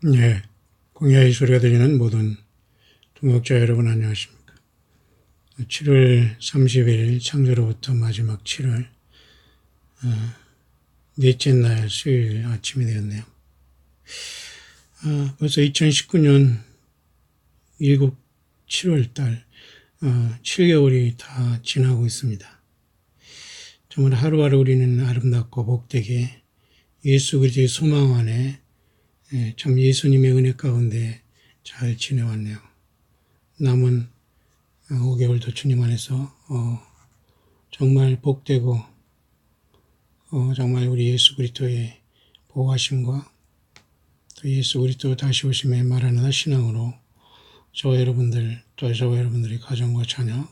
예, 공야의 소리가 들리는 모든 동역자 여러분 안녕하십니까. 7월 30일 창조로부터 마지막 7월 넷째 날 수요일 아침이 되었네요. 벌써 2019년 7월 달 7개월이 다 지나고 있습니다. 정말 하루하루 우리는 아름답고 복되게 예수 그리스도의 소망 안에 참 예수님의 은혜 가운데 잘 지내왔네요. 남은 5개월도 주님 안에서 정말 복되고 정말 우리 예수 그리스도의 보호하심과 또 예수 그리스도 다시 오심의 말하는 신앙으로 저와 여러분들의 가정과 자녀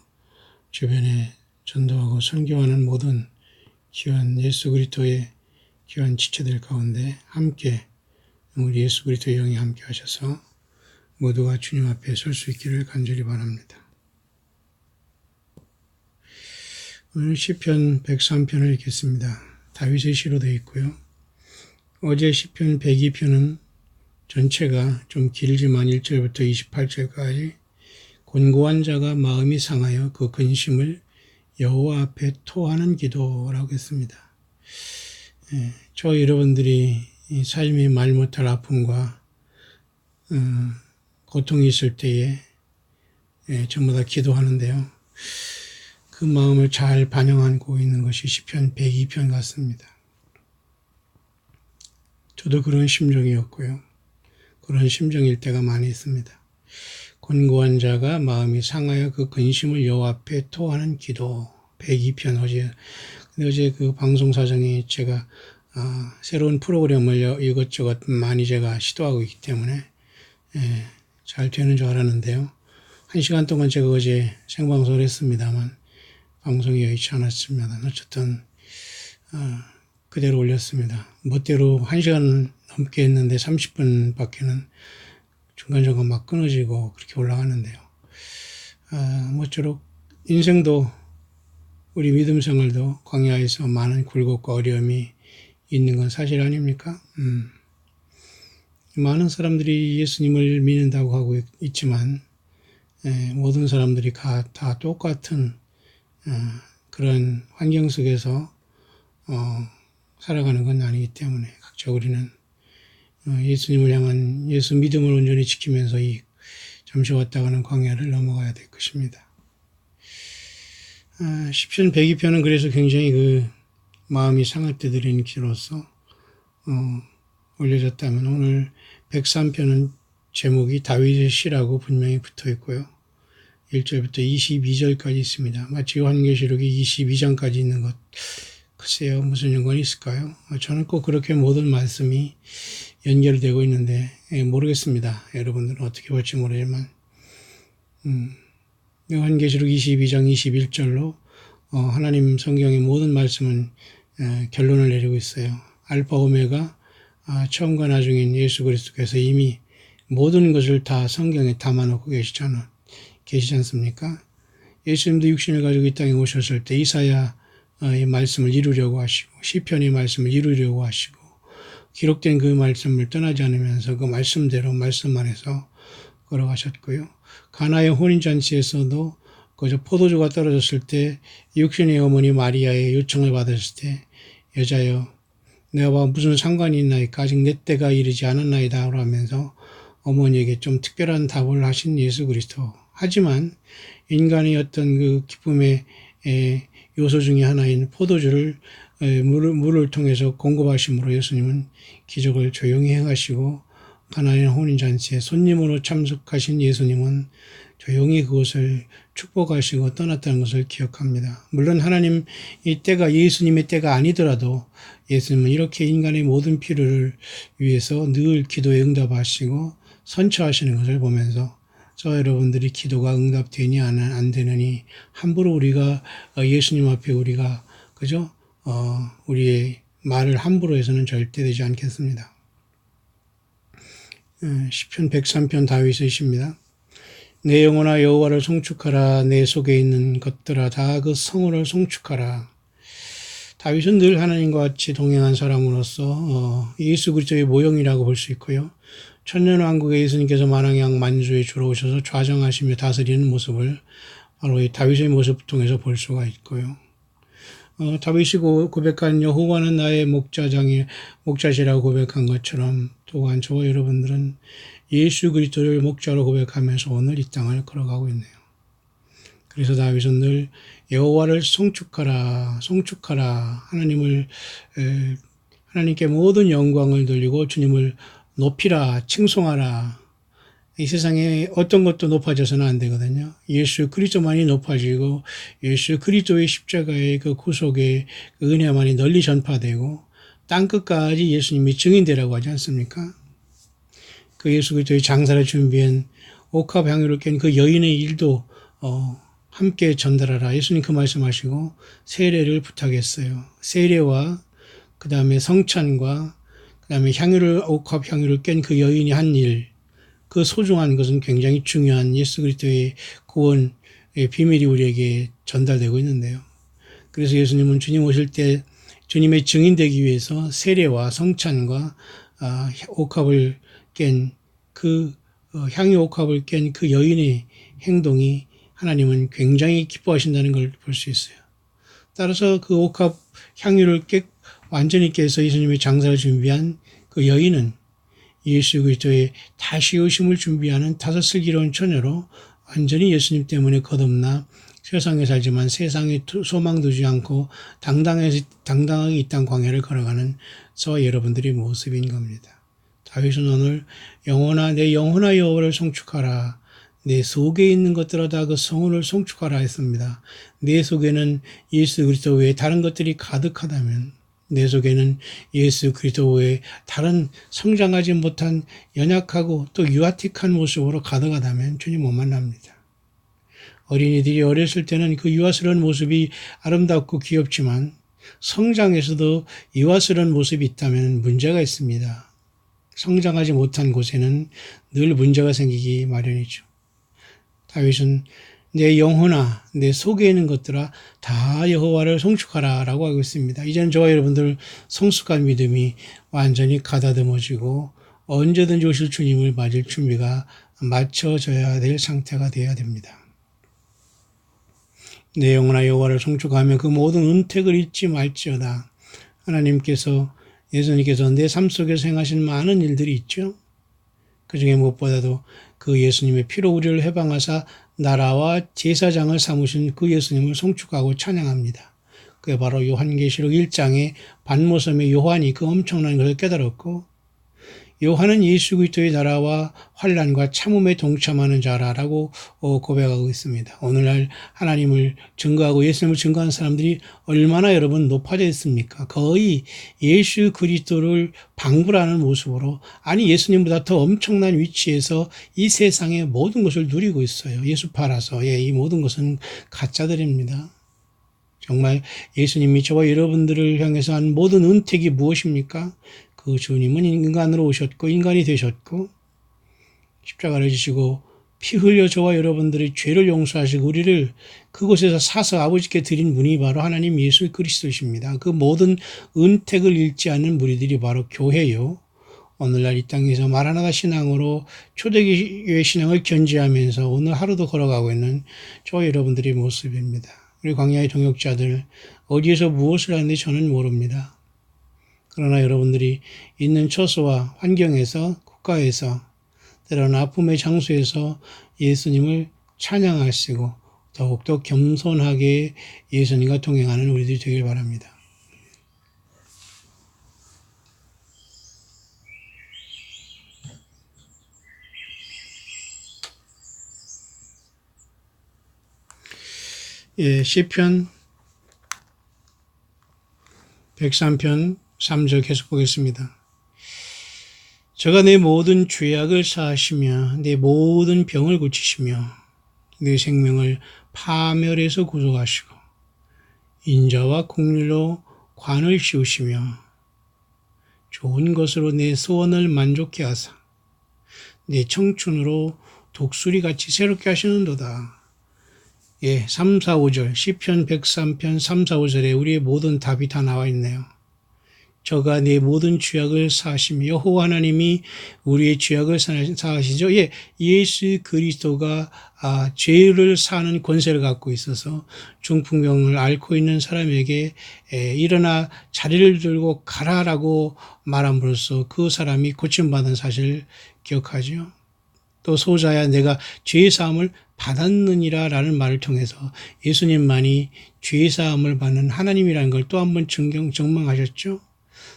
주변에 전도하고 선교하는 모든 귀한 예수 그리스도의 귀한 지체들 가운데 함께 우리 예수 그리스도의 영이 함께 하셔서 모두가 주님 앞에 설 수 있기를 간절히 바랍니다. 오늘 시편 103편을 읽겠습니다. 다윗의 시로 되어 있고요. 어제 시편 102편은 전체가 좀 길지만 1절부터 28절까지 곤고한 자가 마음이 상하여 그 근심을 여호와 앞에 토하는 기도라고 했습니다. 저 여러분들이 삶이 말 못할 아픔과 고통이 있을 때에 전부 다 기도하는데요. 그 마음을 잘 반영하고 있는 것이 시편 102편 같습니다. 저도 그런 심정이었고요. 그런 심정일 때가 많이 있습니다. 곤고한 자가 마음이 상하여 그 근심을 여호와 앞에 토하는 기도 102편 어제 그 방송 사정에 제가 새로운 프로그램을 이것저것 많이 제가 시도하고 있기 때문에 잘 되는 줄 알았는데요. 1시간 동안 제가 어제 생방송을 했습니다만 방송이 여의치 않았습니다. 어쨌든 그대로 올렸습니다. 멋대로 1시간 넘게 했는데 30분밖에는 중간중간 막 끊어지고 그렇게 올라가는데요. 모쪼록 인생도 우리 믿음 생활도 광야에서 많은 굴곡과 어려움이 있는 건 사실 아닙니까? 많은 사람들이 예수님을 믿는다고 하고 있지만 모든 사람들이 다 똑같은 그런 환경 속에서 살아가는 건 아니기 때문에 각자 우리는 예수님을 향한 예수 믿음을 온전히 지키면서 이 잠시 왔다가는 광야를 넘어가야 될 것입니다. 시편 102편은 그래서 굉장히 그 마음이 상할 때 드리는 기로서 올려졌다면 오늘 103편은 제목이 다윗의 시라고 분명히 붙어 있고요. 1절부터 22절까지 있습니다. 마치 요한계시록이 22장까지 있는 것. 글쎄요, 무슨 연관이 있을까요? 저는 꼭 그렇게 모든 말씀이 연결되고 있는데 모르겠습니다. 여러분들은 어떻게 볼지 모르지만 요한계시록 22장 21절로 하나님 성경의 모든 말씀은 결론을 내리고 있어요. 알파 오메가 처음과 나중인 예수 그리스도께서 이미 모든 것을 다 성경에 담아놓고 계시지 않습니까? 예수님도 육신을 가지고 이 땅에 오셨을 때 이사야의 말씀을 이루려고 하시고 시편의 말씀을 이루려고 하시고 기록된 그 말씀을 떠나지 않으면서 그 말씀대로 말씀 안에서 걸어가셨고요. 가나의 혼인잔치에서도 그저 포도주가 떨어졌을 때 육신의 어머니 마리아의 요청을 받았을 때 여자여 내가 무슨 상관이 있나이까 아직 내 때가 이르지 않았나이다 하면서 어머니에게 좀 특별한 답을 하신 예수 그리스도. 하지만 인간의 어떤 그 기쁨의 요소 중에 하나인 포도주를 물을 통해서 공급하심으로 예수님은 기적을 조용히 행하시고 가나의 혼인잔치에 손님으로 참석하신 예수님은 조용히 그것을 축복하시고 떠났다는 것을 기억합니다. 물론 하나님 이 때가 예수님의 때가 아니더라도 예수님은 이렇게 인간의 모든 필요를 위해서 늘 기도에 응답하시고 선처하시는 것을 보면서 저 여러분들이 기도가 응답되니 안 되느니 함부로 우리가 예수님 앞에 우리가 그죠? 우리의 말을 함부로 해서는 절대 되지 않겠습니다. 시편 103편 다윗의 시입니다. 내 영혼아 여호와를 송축하라. 내 속에 있는 것들아 다 그 성호를 송축하라. 다윗은 늘 하나님과 같이 동행한 사람으로서 예수 그리스도의 모형이라고 볼 수 있고요. 천년왕국에 예수님께서 만왕양 만주에 주로 오셔서 좌정하시며 다스리는 모습을 바로 이 다윗의 모습을 통해서 볼 수가 있고요. 다윗이 고백한 여호와는 나의 목자시라고 고백한 것처럼 또한 저와 여러분들은 예수 그리스도를 목자로 고백하면서 오늘 이 땅을 걸어가고 있네요. 그래서 다윗은 늘 여호와를 송축하라 하나님께 모든 영광을 돌리고 주님을 높이라 칭송하라. 이 세상에 어떤 것도 높아져서는 안 되거든요. 예수 그리스도만이 높아지고 예수 그리스도의 십자가의 그 구속의 그 은혜만이 널리 전파되고 땅끝까지 예수님이 증인되라고 하지 않습니까? 그 예수 그리스도의 장사를 준비한 옥합 향유를 깬 그 여인의 일도 함께 전달하라. 예수님 그 말씀하시고 세례를 부탁했어요. 세례와 그 다음에 성찬과 그 다음에 옥합 향유를 깬 그 여인이 한 일, 그 소중한 것은 굉장히 중요한 예수 그리스도의 구원의 비밀이 우리에게 전달되고 있는데요. 그래서 예수님은 주님 오실 때 주님의 증인되기 위해서 세례와 성찬과 옥합을 깬 그 향유 옥합을 깬 그 여인의 행동이 하나님은 굉장히 기뻐하신다는 걸 볼 수 있어요. 따라서 그 옥합 향유를 완전히 깨서 예수님의 장사를 준비한 그 여인은 예수 그리스도의 다시 오심을 준비하는 다섯 슬기로운 처녀로 완전히 예수님 때문에 거듭나 세상에 살지만 세상에 소망 두지 않고 당당하게 이 땅 광야를 걸어가는 저와 여러분들의 모습인 겁니다. 다윗은 오늘 내 영혼아 여호와를 송축하라. 내 속에 있는 것들아 다 그 성원을 송축하라 했습니다. 내 속에는 예수 그리스도 외에 다른 것들이 가득하다면 내 속에는 예수 그리스도 외에 다른 성장하지 못한 연약하고 또 유아틱한 모습으로 가득하다면 주님 못 만납니다. 어린이들이 어렸을 때는 그 유아스러운 모습이 아름답고 귀엽지만 성장에서도 유아스러운 모습이 있다면 문제가 있습니다. 성장하지 못한 곳에는 늘 문제가 생기기 마련이죠. 다윗은 내 영혼아 내 속에 있는 것들아 다 여호와를 송축하라 라고 하고 있습니다. 이제는 저와 여러분들 성숙한 믿음이 완전히 가다듬어지고 언제든지 오실 주님을 맞을 준비가 맞춰져야 될 상태가 되어야 됩니다. 내 영혼아 여호와를 송축하며 그 모든 은택을 잊지 말지어다. 예수님께서 내 삶 속에서 행하신 많은 일들이 있죠. 그중에 무엇보다도 그 예수님의 피로 우리를 해방하사 나라와 제사장을 삼으신 그 예수님을 송축하고 찬양합니다. 그게 바로 요한계시록 1장의 반모섬의 요한이 그 엄청난 것을 깨달았고 요한은 예수 그리스도의 나라와 환난과 참음에 동참하는 자라고 고백하고 있습니다. 오늘날 하나님을 증거하고 예수님을 증거하는 사람들이 얼마나 여러분 높아져 있습니까? 거의 예수 그리스도를 방불하는 모습으로 아니 예수님보다 더 엄청난 위치에서 이 세상의 모든 것을 누리고 있어요. 예수 팔아서 이 모든 것은 가짜들입니다. 정말 예수님이 저와 여러분들을 향해서 한 모든 은택이 무엇입니까? 그 주님은 인간으로 오셨고 인간이 되셨고 십자가를 지시고 피 흘려 저와 여러분들의 죄를 용서하시고 우리를 그곳에서 사서 아버지께 드린 분이 바로 하나님 예수 그리스도이십니다. 그 모든 은택을 잃지 않는 무리들이 바로 교회요. 오늘날 이 땅에서 마라나다 신앙으로 초대교회 신앙을 견지하면서 오늘 하루도 걸어가고 있는 저와 여러분들의 모습입니다. 우리 광야의 동역자들 어디에서 무엇을 하는지 저는 모릅니다. 그러나 여러분들이 있는 처소와 환경에서 국가에서 때로는 아픔의 장소에서 예수님을 찬양하시고 더욱더 겸손하게 예수님과 동행하는 우리들이 되길 바랍니다. 시편 103편 3절 계속 보겠습니다. 저가 내 모든 죄악을 사하시며 내 모든 병을 고치시며 내 생명을 파멸에서 구속하시고 인자와 긍휼로 관을 씌우시며 좋은 것으로 내 소원을 만족케 하사 내 청춘으로 독수리같이 새롭게 하시는도다. 3, 4, 5절 시편 103편 3, 4, 5절에 우리의 모든 답이 다 나와 있네요. 저가 내 모든 죄악을 사하시며 여호와 하나님이 우리의 죄악을 사하시죠. 예, 예수 그리스도가 죄를 사는 권세를 갖고 있어서 중풍병을 앓고 있는 사람에게 일어나 자리를 들고 가라라고 말함으로써 그 사람이 고침받은 사실을 기억하죠. 또 소자야 내가 죄사함을 받았느니라 라는 말을 통해서 예수님만이 죄사함을 받는 하나님이라는 걸 또 한 번 증명하셨죠.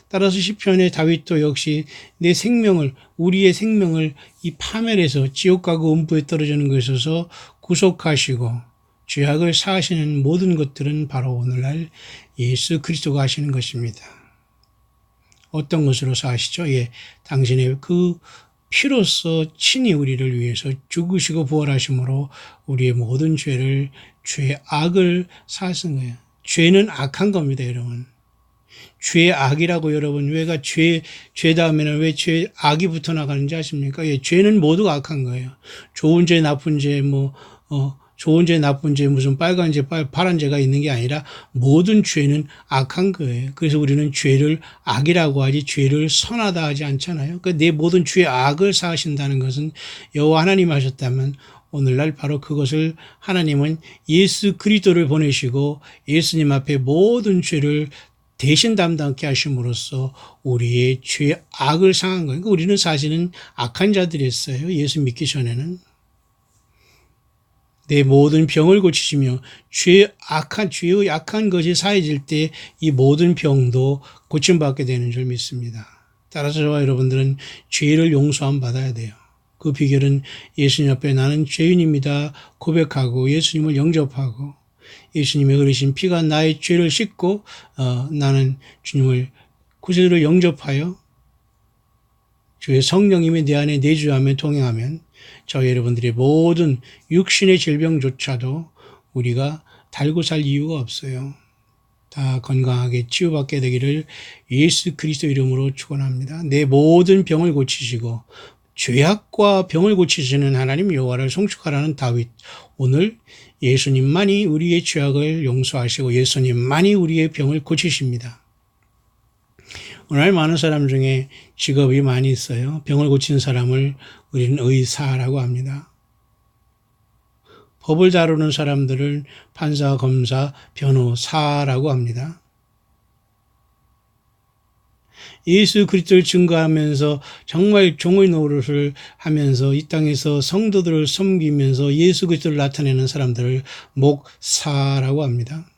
따라서 시편의 다윗도 역시 내 생명을, 우리의 생명을 이 파멸에서 지옥과 그 음부에 떨어지는 것에서 구속하시고 죄악을 사하시는 모든 것들은 바로 오늘날 예수 그리스도가 하시는 것입니다. 어떤 것으로 사하시죠? 예, 당신의 그 피로써 친히 우리를 위해서 죽으시고 부활하심으로 우리의 모든 죄악을 사하신 거예요. 죄는 악한 겁니다, 여러분. 죄악이라고 여러분, 왜가 죄 다음에는 왜 악이 붙어 나가는지 아십니까? 예, 죄는 모두가 악한 거예요. 좋은 죄, 나쁜 죄, 좋은 죄, 나쁜 죄, 무슨 빨간 죄, 파란 죄가 있는 게 아니라 모든 죄는 악한 거예요. 그래서 우리는 죄를 악이라고 하지 죄를 선하다 하지 않잖아요. 그러니까 내 모든 죄악을 사하신다는 것은 여호와 하나님 하셨다면 오늘날 바로 그것을 하나님은 예수 그리스도를 보내시고 예수님 앞에 모든 죄를 대신 담당케 하심으로써 우리의 죄악을 상한 거예요. 그러니까 우리는 사실은 악한 자들이었어요. 예수 믿기 전에는. 내 모든 병을 고치시며 죄의 약한 것이 사해질 때 이 모든 병도 고침받게 되는 줄 믿습니다. 따라서 저와 여러분들은 죄를 용서함 받아야 돼요. 그 비결은 예수님 앞에 나는 죄인입니다 고백하고 예수님을 영접하고 예수님의 흐르신 피가 나의 죄를 씻고 나는 주님을 구세주로 영접하여 주의 성령님이 내 안에 내주하며 통행하면 저희 여러분들의 모든 육신의 질병조차도 우리가 달고 살 이유가 없어요. 다 건강하게 치유받게 되기를 예수 그리스도 이름으로 축원합니다. 내 모든 병을 고치시고 죄악과 병을 고치시는 하나님 여호와를 송축하라는 다윗. 오늘 예수님만이 우리의 죄악을 용서하시고 예수님만이 우리의 병을 고치십니다. 오늘 많은 사람 중에 직업이 많이 있어요. 병을 고치는 사람을 우리는 의사라고 합니다. 법을 다루는 사람들을 판사, 검사, 변호사라고 합니다. 예수 그리스도를 증거하면서 정말 종의 노릇을 하면서 이 땅에서 성도들을 섬기면서 예수 그리스도를 나타내는 사람들을 목사라고 합니다.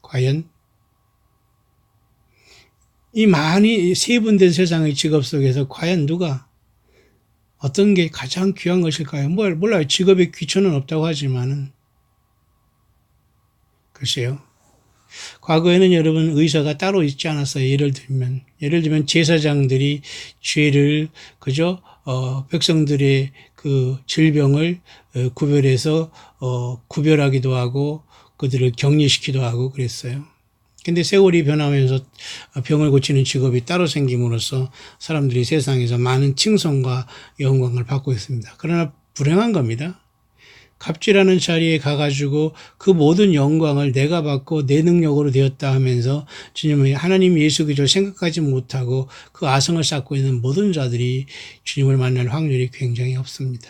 과연 이 많이 세분된 세상의 직업 속에서 과연 누가 어떤 게 가장 귀한 것일까요? 몰라요. 직업에 귀천은 없다고 하지만은 글쎄요. 과거에는 여러분 의사가 따로 있지 않았어요. 예를 들면 제사장들이 죄를 백성들의 그 질병을 구별해서 구별하기도 하고 그들을 격리시키기도 하고 그랬어요. 근데 세월이 변하면서 병을 고치는 직업이 따로 생김으로써 사람들이 세상에서 많은 칭송과 영광을 받고 있습니다. 그러나 불행한 겁니다. 갑질하는 자리에 가가지고 그 모든 영광을 내가 받고 내 능력으로 되었다 하면서 주님의 하나님 예수 그리스도를 생각하지 못하고 그 아성을 쌓고 있는 모든 자들이 주님을 만날 확률이 굉장히 없습니다.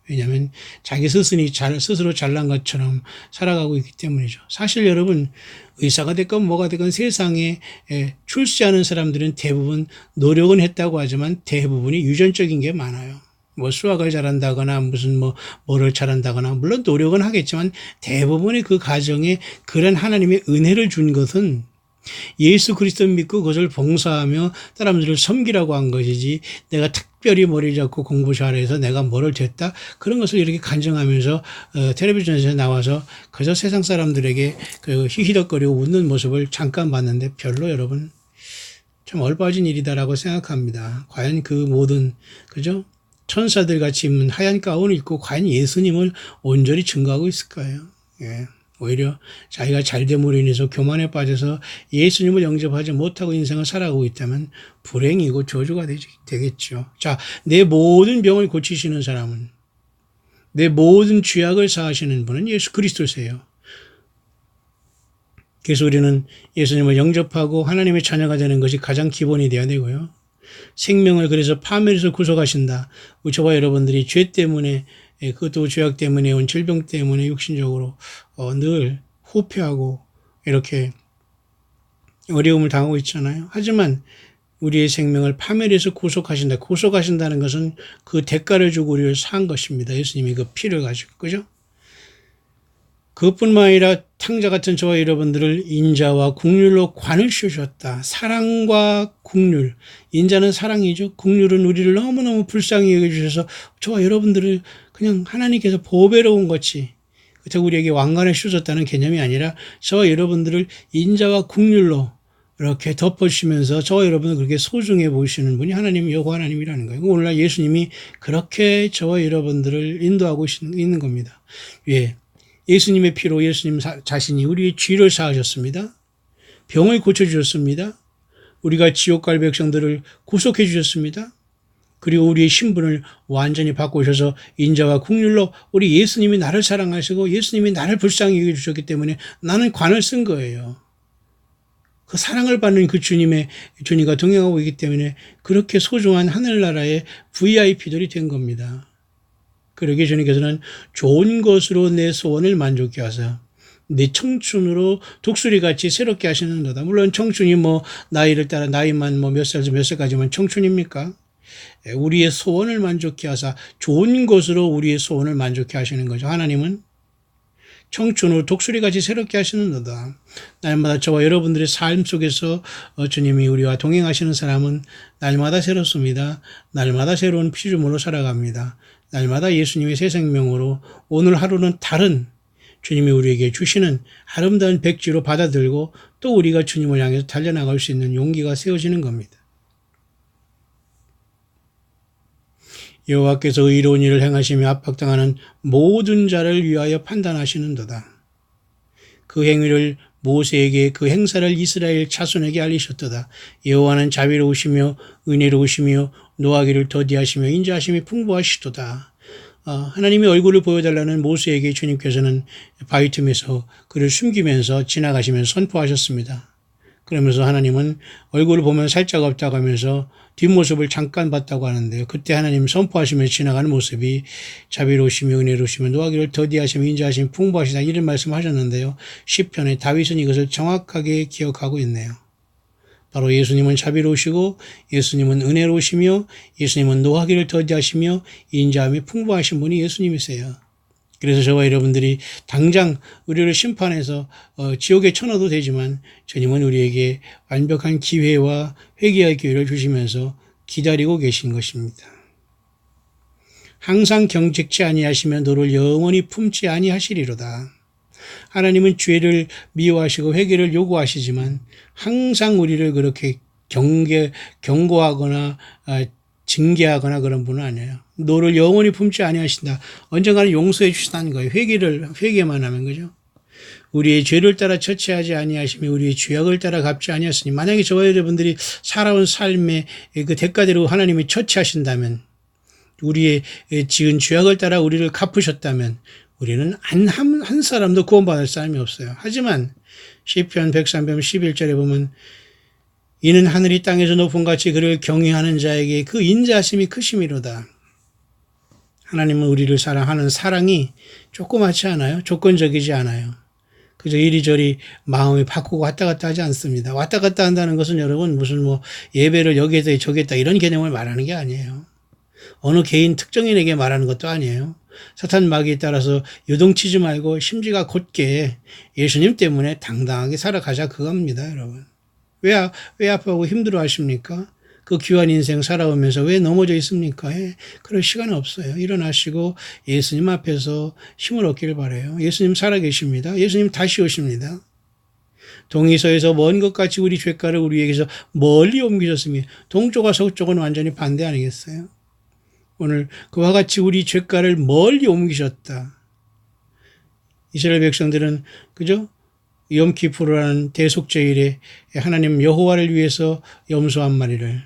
왜냐하면 자기 스스로 잘난 것처럼 살아가고 있기 때문이죠. 사실 여러분 의사가 됐건 뭐가 됐건 세상에 출세하는 사람들은 대부분 노력은 했다고 하지만 대부분이 유전적인 게 많아요. 수학을 잘한다거나 뭐를 잘한다거나 물론 노력은 하겠지만 대부분의 그 가정에 그런 하나님의 은혜를 준 것은 예수 그리스도 믿고 그것을 봉사하며 사람들을 섬기라고 한 것이지 내가 특별히 머리 잡고 공부 잘해서 내가 뭐를 됐다 그런 것을 이렇게 간증하면서 텔레비전에서 나와서 그저 세상 사람들에게 그 히히덕거리고 웃는 모습을 잠깐 봤는데 별로 여러분 참 얼빠진 일이다라고 생각합니다. 과연 그 모든 천사들 같이 입는 하얀 가운을 입고 과연 예수님을 온전히 증거하고 있을까요? 예. 오히려 자기가 잘됨으로 인해서 교만에 빠져서 예수님을 영접하지 못하고 인생을 살아가고 있다면 불행이고 저주가 되겠죠. 자, 내 모든 병을 고치시는 사람은 내 모든 죄악을 사하시는 분은 예수 그리스도세요. 그래서 우리는 예수님을 영접하고 하나님의 자녀가 되는 것이 가장 기본이 되어야 되고요. 생명을 그래서 파멸해서 구속하신다. 저와 여러분들이 죄 때문에, 그것도 죄악 때문에 온 질병 때문에 육신적으로 늘 후퇴하고 이렇게 어려움을 당하고 있잖아요. 하지만 우리의 생명을 파멸해서 구속하신다. 구속하신다는 것은 그 대가를 주고 우리를 산 것입니다. 예수님이 그 피를 가지고. 그죠? 그것뿐만 아니라 탕자 같은 저와 여러분들을 인자와 국률로 관을 씌우셨다. 사랑과 국률. 인자는 사랑이죠. 국률은 우리를 너무너무 불쌍히 여겨주셔서 저와 여러분들을 그냥 하나님께서 보배로운 것이 그렇다고 우리에게 왕관을 씌우셨다는 개념이 아니라 저와 여러분들을 인자와 국률로 이렇게 덮어주시면서 저와 여러분을 그렇게 소중해 보시는 분이 하나님, 여호와 하나님이라는 거예요. 오늘날 예수님이 그렇게 저와 여러분들을 인도하고 있는 겁니다. 예. 예수님의 피로 예수님 자신이 우리의 죄를 사하셨습니다. 병을 고쳐주셨습니다. 우리가 지옥 갈 백성들을 구속해 주셨습니다. 그리고 우리의 신분을 완전히 바꾸셔서 인자와 국률로 우리 예수님이 나를 사랑하시고 예수님이 나를 불쌍히 여겨주셨기 때문에 나는 관을 쓴 거예요. 그 사랑을 받는 그 주님과 동행하고 있기 때문에 그렇게 소중한 하늘나라의 VIP들이 된 겁니다. 그러기에 주님께서는 좋은 것으로 내 소원을 만족케 하사 내 청춘으로 독수리같이 새롭게 하시는도다. 물론 청춘이 나이를 따라 나이만 몇 살에서 몇 살까지만 청춘입니까? 우리의 소원을 만족케 하사 좋은 것으로 우리의 소원을 만족케 하시는 거죠. 하나님은 청춘으로 독수리같이 새롭게 하시는도다. 날마다 저와 여러분들의 삶 속에서 주님이 우리와 동행하시는 사람은 날마다 새롭습니다. 날마다 새로운 피조물로 살아갑니다. 날마다 예수님의 새 생명으로 오늘 하루는 다른 주님이 우리에게 주시는 아름다운 백지로 받아들고 또 우리가 주님을 향해서 달려나갈 수 있는 용기가 세워지는 겁니다. 여호와께서 의로운 일을 행하시며 압박당하는 모든 자를 위하여 판단하시는도다. 그 행위를 모세에게 그 행사를 이스라엘 자손에게 알리셨도다. 여호와는 자비로우시며 은혜로우시며 노하기를 더디하시며 인자하심이 풍부하시도다. 하나님의 얼굴을 보여달라는 모세에게 주님께서는 바위 틈에서 그를 숨기면서 지나가시면서 선포하셨습니다. 그러면서 하나님은 얼굴을 보면 살짝 없다고 하면서 뒷모습을 잠깐 봤다고 하는데요. 그때 하나님 선포하시며 지나가는 모습이 자비로우시며 은혜로우시며 노하기를 더디하시며 인자하시며 풍부하시다 이런 말씀하셨는데요. 시편에 다윗은 이것을 정확하게 기억하고 있네요. 바로 예수님은 자비로우시고 예수님은 은혜로우시며 예수님은 노하기를 더디하시며 인자함이 풍부하신 분이 예수님이세요. 그래서 저와 여러분들이 당장 우리를 심판해서 지옥에 쳐넣어도 되지만 주님은 우리에게 완벽한 기회와 회개의 기회를 주시면서 기다리고 계신 것입니다. 항상 경책치 아니하시며 너를 영원히 품지 아니하시리로다. 하나님은 죄를 미워하시고 회개를 요구하시지만 항상 우리를 그렇게 경고하거나 징계하거나 그런 분은 아니에요. 너를 영원히 품지 아니하신다. 언젠가는 용서해 주시다는 거예요. 회개만 하면 그죠? 우리의 죄를 따라 처치하지 아니하시며 우리의 죄악을 따라 갚지 아니하시니 만약에 저와 여러분들이 살아온 삶의 그 대가대로 하나님이 처치하신다면 우리의 지은 죄악을 따라 우리를 갚으셨다면 우리는 한 사람도 구원받을 사람이 없어요. 하지만 시편 103편 11절에 보면 이는 하늘이 땅에서 높은 같이 그를 경외하는 자에게 그 인자하심이 크심이로다. 하나님은 우리를 사랑하는 사랑이 조그맣지 않아요. 조건적이지 않아요. 그저 이리저리 마음이 바꾸고 왔다 갔다 하지 않습니다. 왔다 갔다 한다는 것은 여러분 무슨 예배를 여기에다 저기에다 이런 개념을 말하는 게 아니에요. 어느 개인 특정인에게 말하는 것도 아니에요. 사탄 마귀에 따라서 요동치지 말고 심지가 곧게 예수님 때문에 당당하게 살아가자 그겁니다, 여러분. 왜 아파하고 힘들어 하십니까? 그 귀한 인생 살아오면서 왜 넘어져 있습니까? 그럴 시간 없어요. 일어나시고 예수님 앞에서 힘을 얻기를 바라요. 예수님 살아계십니다. 예수님 다시 오십니다. 동이서에서 먼 것 같이 우리 죄가를 우리에게서 멀리 옮기셨으며 동쪽과 서쪽은 완전히 반대 아니겠어요? 오늘 그와 같이 우리 죄가를 멀리 옮기셨다. 이스라엘 백성들은 그죠? 염키푸르라는 대속제일에 하나님 여호와를 위해서 염소 한 마리를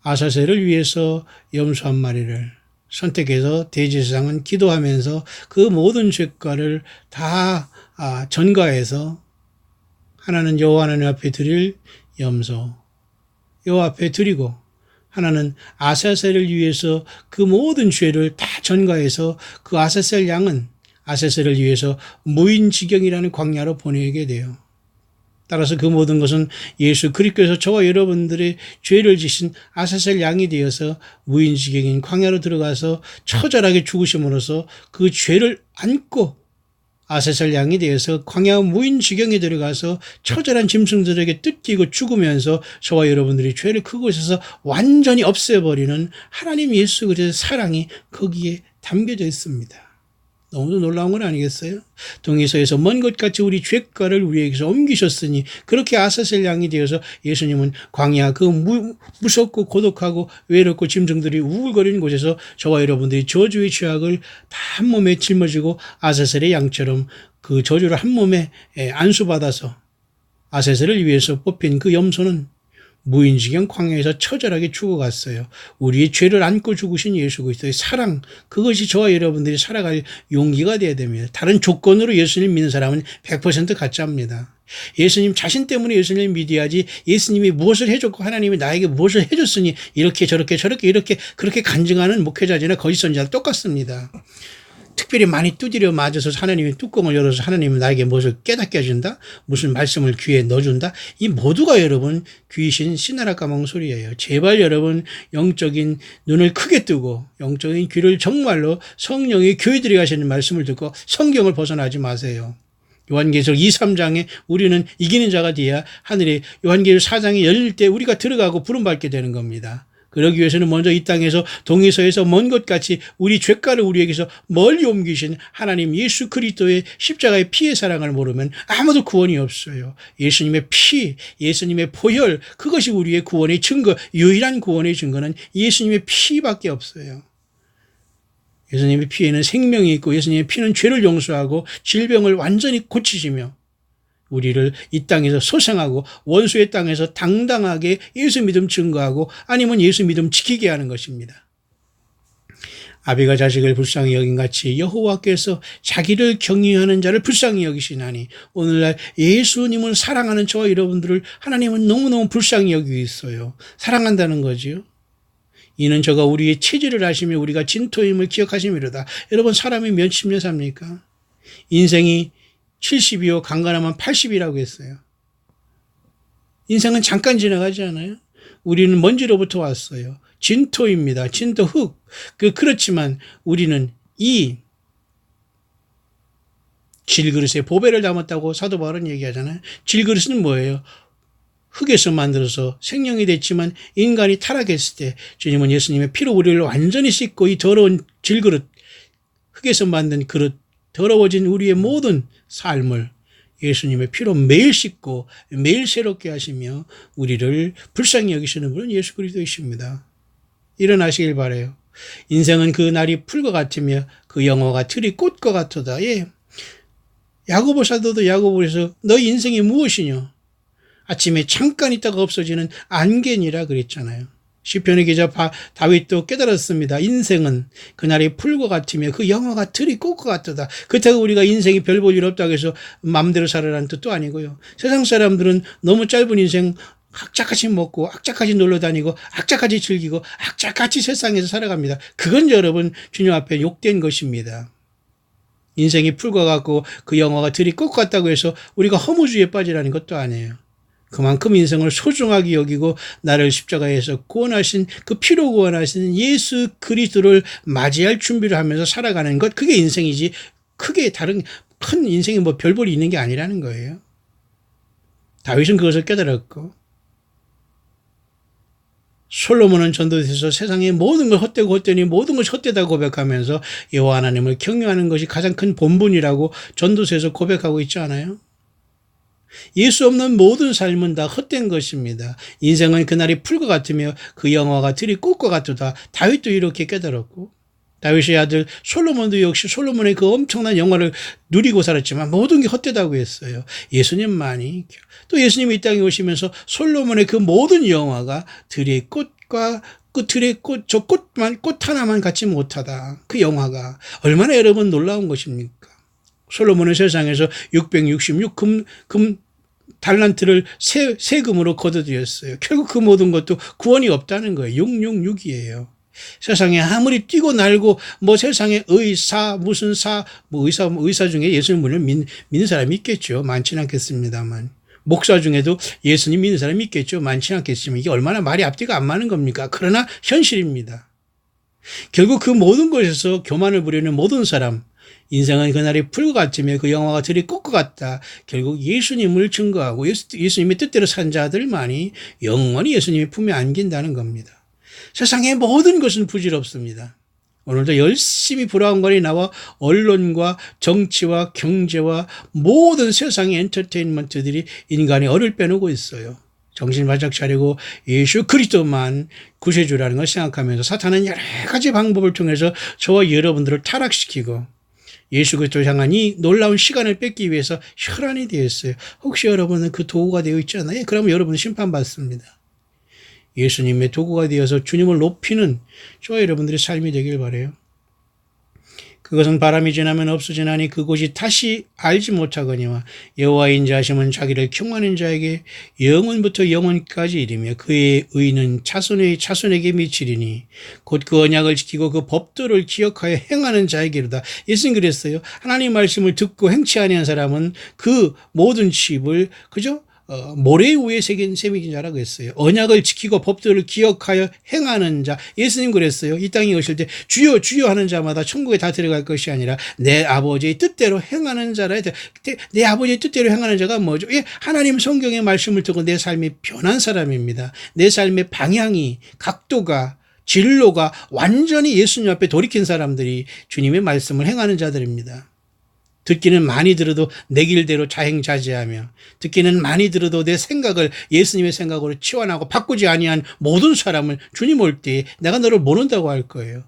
아사셀을 위해서 염소 한 마리를 선택해서 대제사장은 기도하면서 그 모든 죄가를 다 전가해서 하나는 여호와 하나님 앞에 드릴 염소, 여호와 앞에 드리고, 하나는 아사셀을 위해서 그 모든 죄를 다 전가해서 그 아사셀 양은 아사셀을 위해서 무인지경이라는 광야로 보내게 돼요. 따라서 그 모든 것은 예수 그리스도께서 저와 여러분들의 죄를 지신 아사셀 양이 되어서 무인지경인 광야로 들어가서 처절하게 죽으심으로써 그 죄를 안고 아사셀 양이 되어서 광야 무인지경에 들어가서 처절한 짐승들에게 뜯기고 죽으면서 저와 여러분들이 죄를 그곳에서 완전히 없애버리는 하나님 예수 그리스도의 사랑이 거기에 담겨져 있습니다. 너무도 놀라운 건 아니겠어요? 동에서에서 먼 것같이 우리 죄가를 우리에게서 옮기셨으니 그렇게 아사셀 양이 되어서 예수님은 광야 그 무섭고 고독하고 외롭고 짐승들이 우울거리는 곳에서 저와 여러분들이 저주의 죄악을 다 한 몸에 짊어지고 아사셀의 양처럼 그 저주를 한 몸에 안수받아서 아사셀을 위해서 뽑힌 그 염소는 무인지경 광야에서 처절하게 죽어갔어요. 우리의 죄를 안고 죽으신 예수 그리스도의 사랑, 그것이 저와 여러분들이 살아갈 용기가 되어야 됩니다. 다른 조건으로 예수님 믿는 사람은 100% 가짜입니다. 예수님 자신 때문에 예수님을 믿어야지 예수님이 무엇을 해줬고 하나님이 나에게 무엇을 해줬으니 이렇게 저렇게 이렇게 그렇게 간증하는 목회자들이나 거짓 선지자와 똑같습니다. 특별히 많이 두드려 맞아서 하나님이 뚜껑을 열어서 하나님은 나에게 무엇을 깨닫게 해준다? 무슨 말씀을 귀에 넣어준다? 이 모두가 여러분 귀신 신나라 까먹은 소리예요. 제발 여러분 영적인 눈을 크게 뜨고 영적인 귀를 정말로 성령의 교회들이 하시는 말씀을 듣고 성경을 벗어나지 마세요. 요한계시록 2, 3장에 우리는 이기는 자가 되어야 하늘에 요한계시록 4장이 열릴 때 우리가 들어가고 부름받게 되는 겁니다. 그러기 위해서는 먼저 이 땅에서 동에서에서 먼 것같이 우리 죄가를 우리에게서 멀리 옮기신 하나님 예수 그리스도의 십자가의 피의 사랑을 모르면 아무도 구원이 없어요. 예수님의 피, 예수님의 보혈, 그것이 우리의 구원의 증거, 유일한 구원의 증거는 예수님의 피밖에 없어요. 예수님의 피에는 생명이 있고 예수님의 피는 죄를 용서하고 질병을 완전히 고치시며 우리를 이 땅에서 소생하고 원수의 땅에서 당당하게 예수 믿음 증거하고 아니면 예수 믿음 지키게 하는 것입니다. 아비가 자식을 불쌍히 여긴 같이 여호와께서 자기를 경외하는 자를 불쌍히 여기시나니 오늘날 예수님을 사랑하는 저와 여러분들을 하나님은 너무너무 불쌍히 여기고 있어요. 사랑한다는 거지요. 이는 저가 우리의 체질을 아시며 우리가 진토임을 기억하심이로다. 여러분 사람이 몇십 년 삽니까? 인생이 70이요 강간하면 80이라고 했어요. 인생은 잠깐 지나가지 않아요? 우리는 먼지로부터 왔어요. 진토입니다. 진토 흙. 그렇지만 우리는 이 질그릇에 보배를 담았다고 사도 바울은 얘기하잖아요. 질그릇은 뭐예요? 흙에서 만들어서 생명이 됐지만 인간이 타락했을 때 주님은 예수님의 피로 우리를 완전히 씻고 이 더러운 질그릇, 흙에서 만든 그릇, 더러워진 우리의 모든 삶을 예수님의 피로 매일 씻고 매일 새롭게 하시며 우리를 불쌍히 여기시는 분은 예수 그리스도이십니다. 일어나시길 바라요. 인생은 그 날이 풀과 같으며 그 영화가 들이 꽃과 같도다. 예. 야고보 사도도 야고보에서 너희 인생이 무엇이냐? 아침에 잠깐 있다가 없어지는 안개니라 그랬잖아요. 시편의 기자 다윗도 깨달았습니다. 인생은 그날의 풀과 같으며 그 영화가 들이 꽃과 같도다. 그렇다고 우리가 인생이 별 볼 일 없다고 해서 마음대로 살아라는 뜻도 아니고요. 세상 사람들은 너무 짧은 인생 악착같이 먹고 악착같이 놀러 다니고 악착같이 즐기고 악착같이 세상에서 살아갑니다. 그건 여러분 주님 앞에 욕된 것입니다. 인생이 풀과 같고 그 영화가 들이 꽃과 같다고 해서 우리가 허무주의에 빠지라는 것도 아니에요. 그만큼 인생을 소중하게 여기고 나를 십자가에서 구원하신 그 피로 구원하신 예수 그리스도를 맞이할 준비를 하면서 살아가는 것, 그게 인생이지 크게 다른 큰 인생에 뭐 별볼이 있는 게 아니라는 거예요. 다윗은 그것을 깨달았고 솔로몬은 전도서에서 세상의 모든 걸 헛되고 헛되니 모든 걸 헛되다 고백하면서 여호와 하나님을 경외하는 것이 가장 큰 본분이라고 전도서에서 고백하고 있지 않아요? 예수 없는 모든 삶은 다 헛된 것입니다. 인생은 그날이 풀과 같으며 그 영화가 들이 꽃과 같도다. 다윗도 이렇게 깨달았고 다윗의 아들 솔로몬도 역시 솔로몬의 그 엄청난 영화를 누리고 살았지만 모든 게 헛되다고 했어요. 예수님만이 또 예수님이 이 땅에 오시면서 솔로몬의 그 모든 영화가 들의 꽃과 그 들의 꽃, 저 꽃만, 꽃 하나만 갖지 못하다. 그 영화가 얼마나 여러분 놀라운 것입니까? 솔로몬은 세상에서 666 달란트를 세금으로 거둬들였어요. 결국 그 모든 것도 구원이 없다는 거예요. 666이에요. 세상에 아무리 뛰고 날고 뭐 세상에 의사 무슨 의사 중에 예수님을 믿는 사람이 있겠죠. 많지는 않겠습니다만. 목사 중에도 예수님 믿는 사람이 있겠죠. 많지는 않겠지만 이게 얼마나 말이 앞뒤가 안 맞는 겁니까? 그러나 현실입니다. 결국 그 모든 것에서 교만을 부리는 모든 사람, 인생은 그날이 풀과 같으며 그 영화가 들이 꽃과 같다. 결국 예수님을 증거하고 예수님의 뜻대로 산 자들만이 영원히 예수님의 품에 안긴다는 겁니다. 세상의 모든 것은 부질없습니다. 오늘도 열심히 브라운관이 나와 언론과 정치와 경제와 모든 세상의 엔터테인먼트들이 인간의 얼을 빼놓고 있어요. 정신 바짝 차리고 예수 그리스도만 구세주라는 걸 생각하면서 사탄은 여러 가지 방법을 통해서 저와 여러분들을 타락시키고 예수 그리스도를 향한 이 놀라운 시간을 뺏기 위해서 혈안이 되어 있어요. 혹시 여러분은 그 도구가 되어 있잖아요. 그러면 여러분은 심판받습니다. 예수님의 도구가 되어서 주님을 높이는 저와 여러분들의 삶이 되길 바라요. 그것은 바람이 지나면 없어지나니 그곳이 다시 알지 못하거니와 여호와의 인자하심은 자기를 경외하는 자에게 영원부터 영원까지 이르며 그의 의는 차손의 차손에게 미치리니 곧 그 언약을 지키고 그 법도를 기억하여 행하는 자에게로다. 예수님 그랬어요. 하나님 말씀을 듣고 행치 아니한 사람은 그 모든 칩을 그죠? 모래 위에 새긴 자라고 했어요. 언약을 지키고 법도를 기억하여 행하는 자. 예수님 그랬어요. 이 땅에 오실 때 주여 주여 하는 자마다 천국에 다 들어갈 것이 아니라 내 아버지의 뜻대로 행하는 자라. 내 아버지의 뜻대로 행하는 자가 뭐죠? 하나님 성경의 말씀을 듣고 내 삶이 변한 사람입니다. 내 삶의 방향이 각도가 진로가 완전히 예수님 앞에 돌이킨 사람들이 주님의 말씀을 행하는 자들입니다. 듣기는 많이 들어도 내 길대로 자행자재하며 듣기는 많이 들어도 내 생각을 예수님의 생각으로 치환하고 바꾸지 아니한 모든 사람을 주님 올 때 내가 너를 모른다고 할 거예요.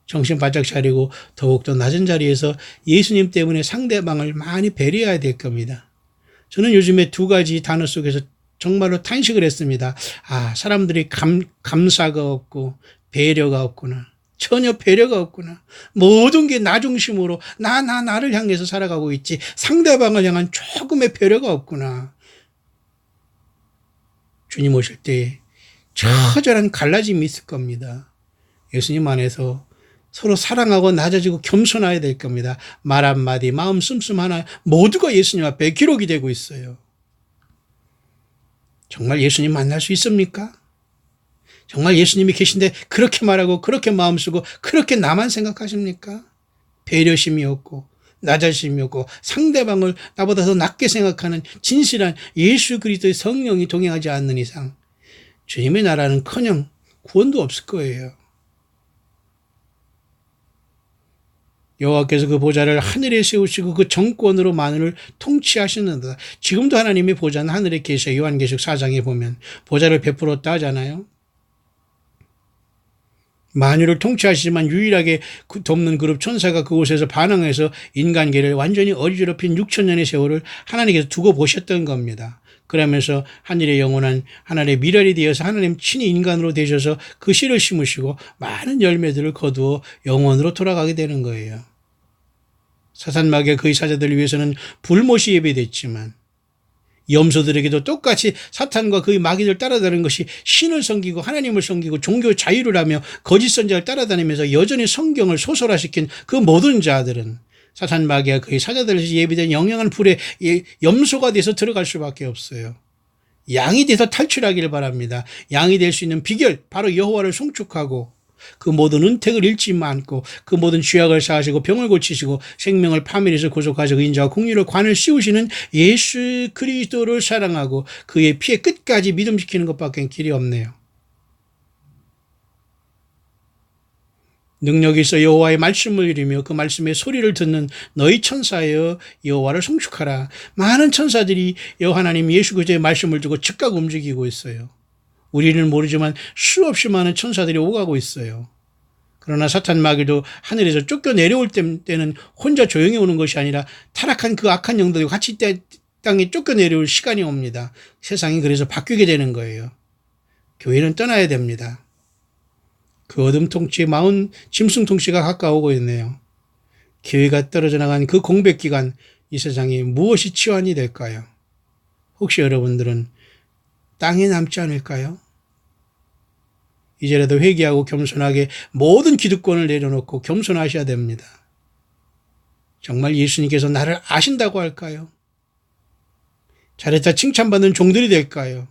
정신 바짝 차리고 더욱더 낮은 자리에서 예수님 때문에 상대방을 많이 배려해야 될 겁니다. 저는 요즘에 두 가지 단어 속에서 정말로 탄식을 했습니다. 사람들이 감사가 없고 배려가 없구나. 전혀 배려가 없구나. 모든 게 나 중심으로 나를 향해서 살아가고 있지 상대방을 향한 조금의 배려가 없구나. 주님 오실 때 처절한 갈라짐이 있을 겁니다. 예수님 안에서 서로 사랑하고 낮아지고 겸손해야 될 겁니다. 말 한마디 마음 씀씀 하나 모두가 예수님 앞에 기록이 되고 있어요. 정말 예수님 만날 수 있습니까? 정말 예수님이 계신데 그렇게 말하고 그렇게 마음 쓰고 그렇게 나만 생각하십니까? 배려심이 없고 낮아심이 없고 상대방을 나보다 더 낮게 생각하는 진실한 예수 그리스도의 성령이 동행하지 않는 이상 주님의 나라는커녕 구원도 없을 거예요. 여호와께서 그 보좌를 하늘에 세우시고 그 정권으로 만물을 통치하시는다. 지금도 하나님의 보좌는 하늘에 계셔. 요한계시록 4장에 보면 보좌를 베풀었다 하잖아요. 만유를 통치하시지만 유일하게 돕는 그룹 천사가 그곳에서 반항해서 인간계를 완전히 어지럽힌 6천년의 세월을 하나님께서 두고 보셨던 겁니다. 그러면서 하늘의 영원한 하늘의 미랄이 되어서 하나님 친히 인간으로 되셔서 그 씨를 심으시고 많은 열매들을 거두어 영원으로 돌아가게 되는 거예요. 사탄 마귀와 그의 사자들을 위해서는 불못이 예배됐지만 염소들에게도 똑같이 사탄과 그의 마귀를 따라다니는 것이 신을 섬기고 하나님을 섬기고 종교 자유를 하며 거짓 선자를 따라다니면서 여전히 성경을 소설화시킨 그 모든 자들은 사탄 마귀와 그의 사자들에서 예비된 영영한 불에 염소가 돼서 들어갈 수밖에 없어요. 양이 돼서 탈출하기를 바랍니다. 양이 될 수 있는 비결 바로 여호와를 송축하고 그 모든 은택을 잃지 않고 그 모든 죄악을 사하시고 병을 고치시고 생명을 파멸해서 구속하시고 인자와 공의로 관을 씌우시는 예수 그리스도를 사랑하고 그의 피의 끝까지 믿음지키는 것밖에 길이 없네요. 능력이 있어 여호와의 말씀을 이루며 그 말씀의 소리를 듣는 너희 천사여 여호와를 송축하라. 많은 천사들이 하나님 예수 그리스도의 말씀을 듣고 즉각 움직이고 있어요. 우리는 모르지만 수없이 많은 천사들이 오가고 있어요. 그러나 사탄 마귀도 하늘에서 쫓겨 내려올 때는 혼자 조용히 오는 것이 아니라 타락한 그 악한 영들이 같이 땅에 쫓겨 내려올 시간이 옵니다. 세상이 그래서 바뀌게 되는 거예요. 교회는 떠나야 됩니다. 그 어둠 통치의 마흔 짐승 통치가 가까우고 있네요. 교회가 떨어져 나간 그 공백 기간 이 세상에 무엇이 치환이 될까요? 혹시 여러분들은 땅에 남지 않을까요? 이제라도 회개하고 겸손하게 모든 기득권을 내려놓고 겸손하셔야 됩니다. 정말 예수님께서 나를 아신다고 할까요? 잘했다 칭찬받는 종들이 될까요?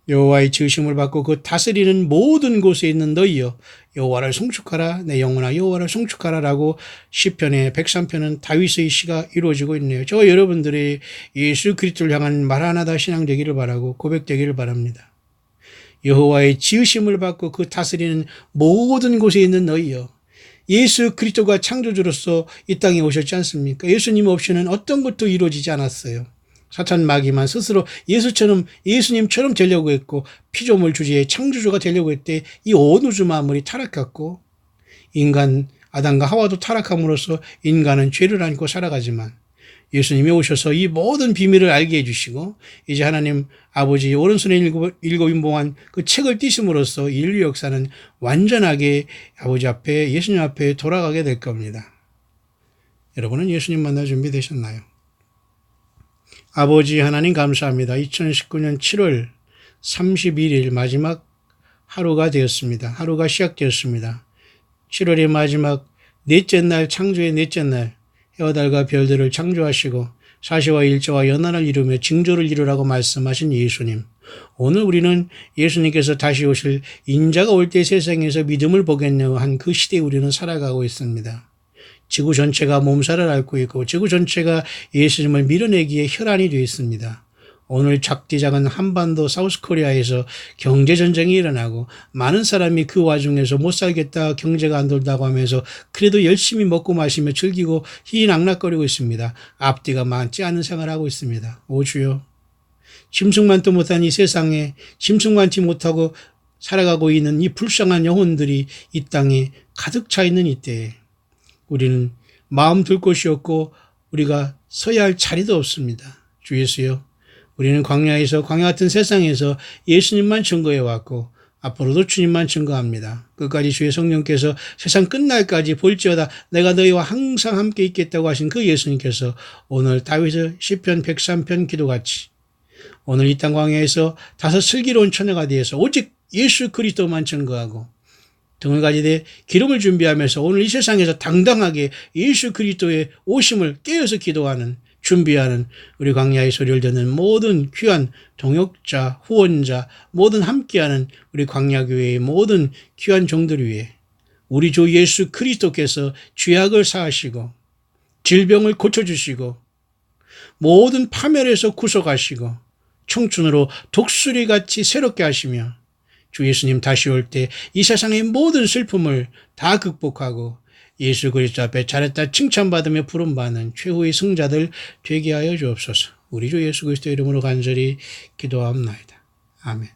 여호와의 지으심을 받고 그 다스리는 모든 곳에 있는 너희여 여호와를 송축하라 내 영혼아 여호와를 송축하라 라고 시편의 103편은 다윗의 시가 이루어지고 있네요. 저 여러분들의 예수 그리스도를 향한 말 하나다 신앙 되기를 바라고 고백되기를 바랍니다. 여호와의 지으심을 받고 그 다스리는 모든 곳에 있는 너희여 예수 그리스도가 창조주로서 이 땅에 오셨지 않습니까? 예수님 없이는 어떤 것도 이루어지지 않았어요. 사탄 마귀만 스스로 예수님처럼 되려고 했고 피조물 주제의 창조주가 되려고 했대 이 온 우주 만물이 타락했고 인간 아담과 하와도 타락함으로써 인간은 죄를 안고 살아가지만 예수님이 오셔서 이 모든 비밀을 알게 해주시고 이제 하나님 아버지 오른손에 일곱 인봉한 그 책을 띄심으로써 인류 역사는 완전하게 아버지 앞에 예수님 앞에 돌아가게 될 겁니다. 여러분은 예수님 만날 준비 되셨나요? 아버지 하나님 감사합니다. 2019년 7월 31일 마지막 하루가 되었습니다. 하루가 시작되었습니다. 7월의 마지막 넷째 날 창조의 넷째 날 해와 달과 별들을 창조하시고 사시와 일조와 연한을 이루며 징조를 이루라고 말씀하신 예수님. 오늘 우리는 예수님께서 다시 오실 인자가 올 때 세상에서 믿음을 보겠냐고 한 그 시대에 우리는 살아가고 있습니다. 지구 전체가 몸살을 앓고 있고 지구 전체가 예수님을 밀어내기에 혈안이 되어 있습니다. 오늘 작디작은 한반도 사우스코리아에서 경제전쟁이 일어나고 많은 사람이 그 와중에서 못 살겠다 경제가 안 돌다고 하면서 그래도 열심히 먹고 마시며 즐기고 희낙락거리고 있습니다. 앞뒤가 맞지 않은 생활을 하고 있습니다. 오 주여 짐승만도 못한 이 세상에 짐승만치 못하고 살아가고 있는 이 불쌍한 영혼들이 이 땅에 가득 차 있는 이때에 우리는 마음 둘 곳이 없고 우리가 서야 할 자리도 없습니다. 주 예수여 우리는 광야에서 광야 같은 세상에서 예수님만 증거해 왔고 앞으로도 주님만 증거합니다. 끝까지 주의 성령께서 세상 끝날까지 볼지어다 내가 너희와 항상 함께 있겠다고 하신 그 예수님께서 오늘 다윗의 시편 103편 기도같이 오늘 이 땅 광야에서 다섯 슬기로운 처녀가 되어서 오직 예수 그리스도만 증거하고 등을 가지되 기름을 준비하면서 오늘 이 세상에서 당당하게 예수 그리스도의 오심을 깨어서 기도하는 준비하는 우리 광야의 소리를 듣는 모든 귀한 동역자, 후원자, 모든 함께하는 우리 광야교회의 모든 귀한 종들 위해 우리 주 예수 그리스도께서 죄악을 사하시고 질병을 고쳐주시고 모든 파멸에서 구속하시고 청춘으로 독수리같이 새롭게 하시며 주 예수님 다시 올 때 이 세상의 모든 슬픔을 다 극복하고 예수 그리스도 앞에 잘했다 칭찬받으며 부름받는 최후의 승자들 되게 하여 주옵소서. 우리 주 예수 그리스도 이름으로 간절히 기도하옵나이다. 아멘.